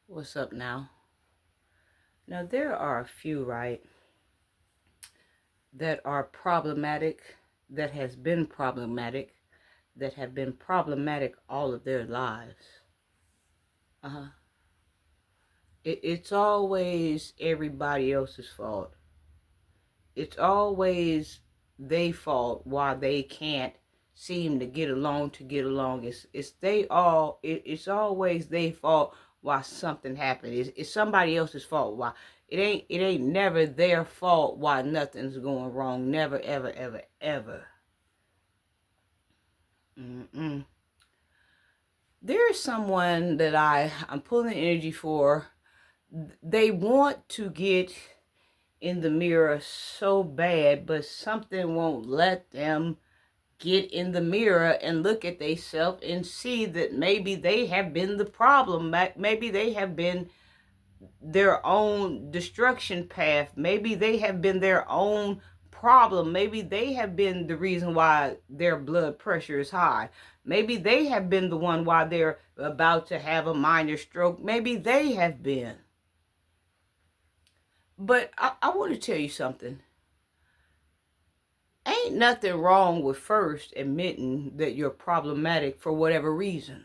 What's up now? Now, there are a few, right, that are problematic, that has been problematic, that have been problematic all of their lives. Uh-huh. It's always everybody else's fault. It's always they fault why they can't seem to get along. It's always they fault why something happened. It's somebody else's fault why it ain't never their fault why nothing's going wrong. Never, ever, ever, ever. Mm-mm. There's someone that I'm pulling energy for. They want to get in the mirror so bad, but something won't let them get in the mirror and look at themselves and see that maybe they have been the problem. Maybe they have been their own destruction path. Maybe they have been their own problem. Maybe they have been the reason why their blood pressure is high. Maybe they have been the one why they're about to have a minor stroke. Maybe they have been. But I want to tell you something. Ain't nothing wrong with first admitting that you're problematic for whatever reason.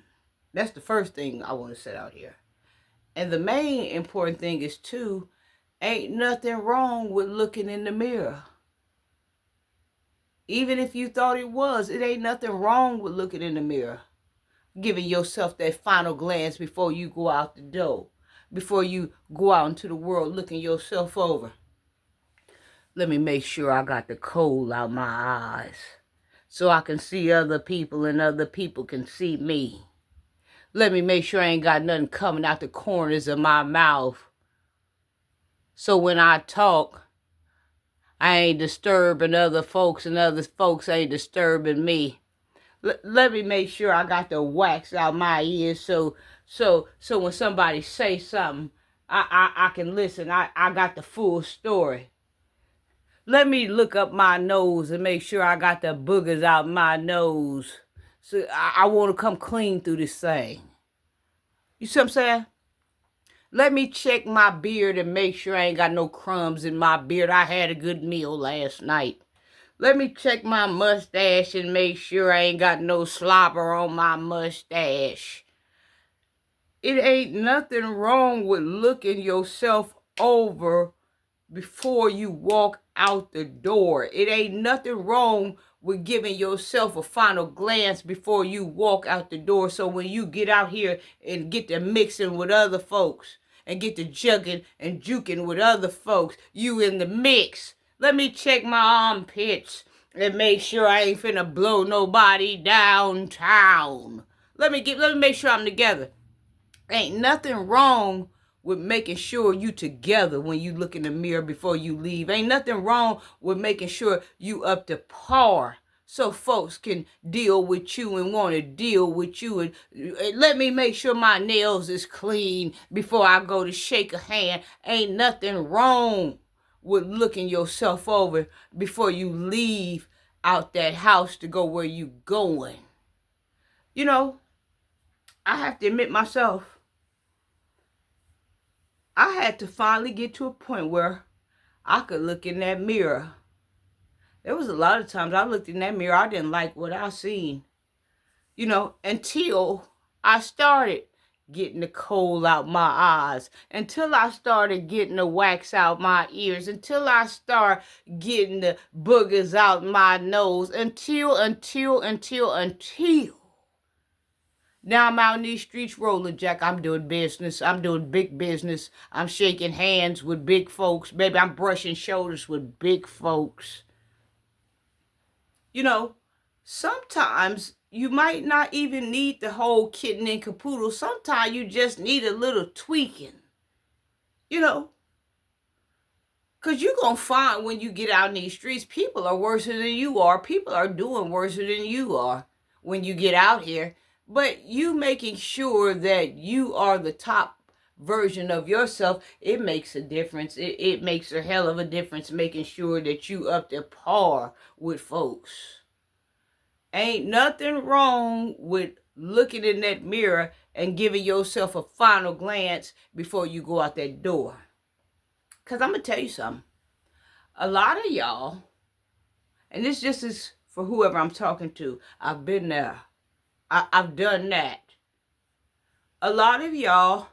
That's the first thing I want to set out here. And the main important thing is, too, ain't nothing wrong with looking in the mirror. Even if you thought it ain't nothing wrong with looking in the mirror. Giving yourself that final glance before you go out the door. Before you go out into the world looking yourself over. Let me make sure I got the coal out my eyes, so I can see other people and other people can see me. Let me make sure I ain't got nothing coming out the corners of my mouth, so when I talk, I ain't disturbing other folks and other folks ain't disturbing me. Let me make sure I got the wax out my ears, so when somebody say something, I can listen. I got the full story. Let me look up my nose and make sure I got the boogers out my nose. So I want to come clean through this thing. You see what I'm saying? Let me check my beard and make sure I ain't got no crumbs in my beard. I had a good meal last night. Let me check my mustache and make sure I ain't got no slobber on my mustache. It ain't nothing wrong with looking yourself over before you walk out the door. It ain't nothing wrong with giving yourself a final glance before you walk out the door. So when you get out here and get to mixing with other folks and get to jugging and juking with other folks, you in the mix. Let me check my armpits and make sure I ain't finna blow nobody downtown. Let me make sure I'm together. Ain't nothing wrong with making sure you together when you look in the mirror before you leave. Ain't nothing wrong with making sure you up to par so folks can deal with you and want to deal with you. And let me make sure my nails is clean before I go to shake a hand. Ain't nothing wrong with looking yourself over before you leave out that house to go where you going. You know, I have to admit myself, I had to finally get to a point where I could look in that mirror. There was a lot of times I looked in that mirror, I didn't like what I seen, until I started getting the coal out my eyes, until I started getting the wax out my ears, until I start getting the boogers out my nose, until. Now I'm out in these streets rolling, Jack. I'm doing business. I'm doing big business. I'm shaking hands with big folks. Baby, I'm brushing shoulders with big folks. Sometimes you might not even need the whole kitten and caboodle. Sometimes you just need a little tweaking. Because you're going to find when you get out in these streets, people are worse than you are. People are doing worse than you are when you get out here. But you making sure that you are the top version of yourself, it makes a difference. It makes a hell of a difference making sure that you up to par with folks. Ain't nothing wrong with looking in that mirror and giving yourself a final glance before you go out that door. Because I'm going to tell you something. A lot of y'all, and this just is for whoever I'm talking to, I've been there. I've done that. A lot of y'all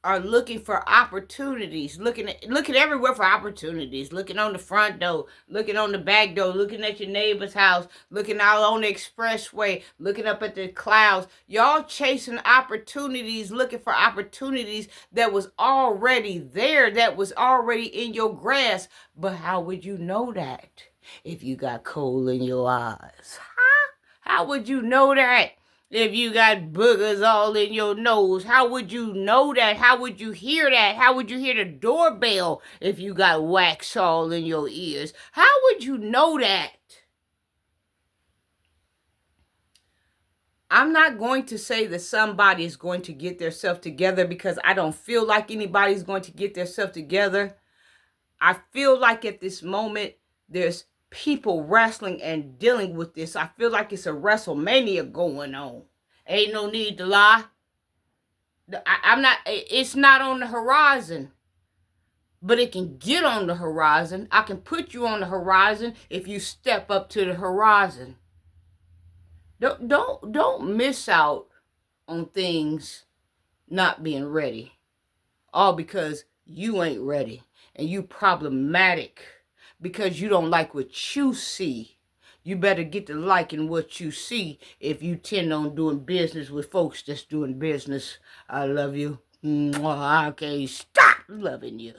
are looking for opportunities, looking everywhere for opportunities, looking on the front door, looking on the back door, looking at your neighbor's house, looking out on the expressway, looking up at the clouds. Y'all chasing opportunities, looking for opportunities that was already there, that was already in your grasp. But how would you know that if you got coal in your eyes? Huh? How would you know that? If you got boogers all in your nose, how would you know that? How would you hear that? How would you hear the doorbell if you got wax all in your ears? How would you know that? I'm not going to say that somebody is going to get themselves together, because I don't feel like anybody's going to get themselves together. I feel like at this moment, there's people wrestling and dealing with this. I feel like it's a WrestleMania going on. Ain't no need to lie. It's not on the horizon, but it can get on the horizon. I can put you on the horizon if you step up to the horizon. Don't miss out on things not being ready, all because you ain't ready and you problematic because you don't like what you see. You better get to liking what you see if you tend on doing business with folks that's doing business. I love you. I can't stop loving you.